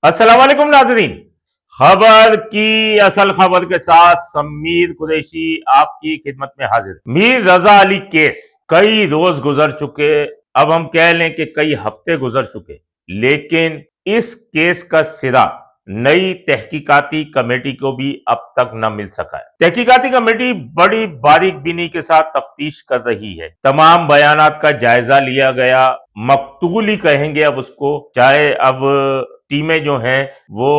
अस्सलाम वालेकुम नाजरीन। खबर की असल खबर के साथ समीर कुरैशी आपकी खिदमत में हाजिर। मीर रजा अली केस कई रोज गुजर चुके, अब हम कह लें कि कई हफ्ते गुजर चुके, लेकिन इस केस का सिरा नई तहकीकाती कमेटी को भी अब तक न मिल सका है। तहकीकाती कमेटी बड़ी बारीक बीनी के साथ तफ्तीश कर रही है। तमाम बयानात का जायजा लिया गया, मकतूल ही कहेंगे अब उसको, चाहे अब टीमें जो हैं वो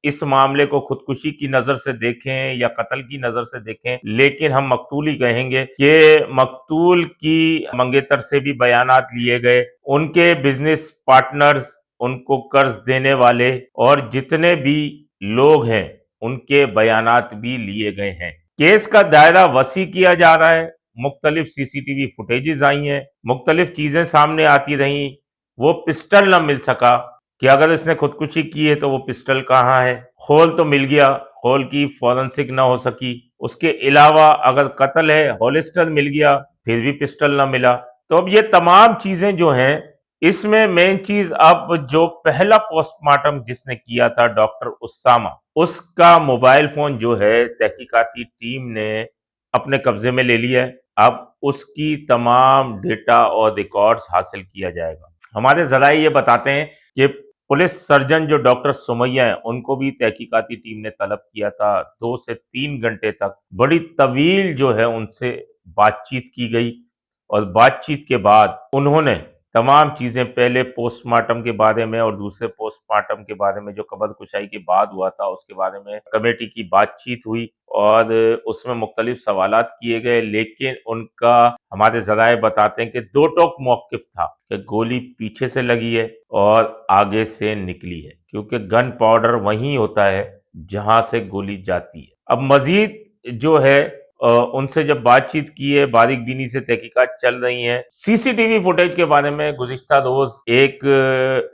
इस मामले को खुदकुशी की नजर से देखें या कत्ल की नजर से देखें, लेकिन हम मकतूल ही कहेंगे कि मकतूल की मंगेतर से भी बयानात लिए गए, उनके बिजनेस पार्टनर्स, उनको कर्ज देने वाले और जितने भी लोग हैं उनके बयानात भी लिए गए हैं। केस का दायरा वसी किया जा रहा है, मुख्तलिफ सीसीटीवी फुटेजेस आई हैं, मुख्तलिफ चीजें सामने आती रहीं। वो पिस्टल न मिल सका कि अगर इसने खुदकुशी की है तो वो पिस्टल कहाँ है। खोल तो मिल गया, खोल की फॉरेंसिक ना हो सकी। उसके अलावा अगर कत्ल है, होलिस्टर मिल गया, फिर भी पिस्टल ना मिला। तो अब ये तमाम चीजें जो हैं, इसमें मेन चीज अब जो पहला पोस्टमार्टम जिसने किया था डॉक्टर उसामा, उसका मोबाइल फोन जो है तहकीकाती टीम ने अपने कब्जे में ले लिया है। अब उसकी तमाम डेटा और रिकॉर्ड्स हासिल किया जाएगा। हमारे जराए ये बताते हैं कि पुलिस सर्जन जो डॉक्टर सुमैया है उनको भी तहकीकाती टीम ने तलब किया था। 2 से 3 घंटे तक बड़ी तवील जो है उनसे बातचीत की गई और बातचीत के बाद उन्होंने तमाम चीजें, पहले पोस्टमार्टम के बारे में और दूसरे पोस्टमार्टम के बारे में जो कब्र कुशाई के बाद हुआ था उसके बारे में कमेटी की बातचीत हुई और उसमें मुख्तलिफ सवालात किए गए, लेकिन उनका हमारे जराए बताते हैं कि दो टोक मौकिफ था कि गोली पीछे से लगी है और आगे से निकली है, क्योंकि गन पाउडर वहीं होता है जहां से गोली जाती है। अब मजीद जो है उनसे जब बातचीत की है, बारीक बीनी से तहकीकात चल रही है। सीसीटीवी फुटेज के बारे में गुज़िश्ता रोज एक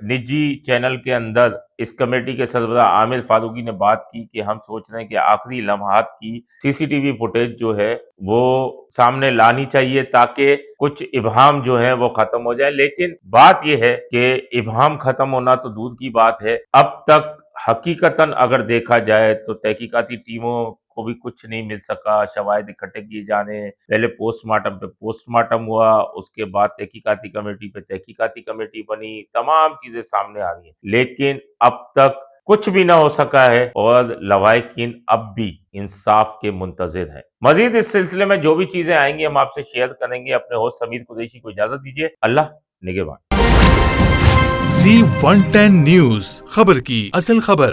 निजी चैनल के अंदर इस कमेटी के सरबराह आमिर फारूकी ने बात की कि हम सोच रहे हैं कि आखिरी लम्हात की सीसीटीवी फुटेज जो है वो सामने लानी चाहिए ताकि कुछ इबहम जो है वो खत्म हो जाए। लेकिन बात यह है कि इबहम खत्म होना तो दूर की बात है, अब तक हकीकतन अगर देखा जाए तो तहकीकाती टीमों को भी कुछ नहीं मिल सका। शवाहिद इकट्ठे किए जाने, पहले पोस्टमार्टम पे पोस्टमार्टम हुआ, उसके बाद तहकीकाती कमेटी पे तहकीकाती कमेटी बनी, तमाम चीजें सामने आ रही हैं, लेकिन अब तक कुछ भी ना हो सका है और लवाहिकीन अब भी इंसाफ के मुंतजिर हैं। मजीद इस सिलसिले में जो भी चीजें आएंगी हम आपसे शेयर करेंगे। अपने होस्ट समीर कुरैशी को इजाजत दीजिए। अल्लाह निगहबान। Z110 न्यूज, खबर की असल खबर।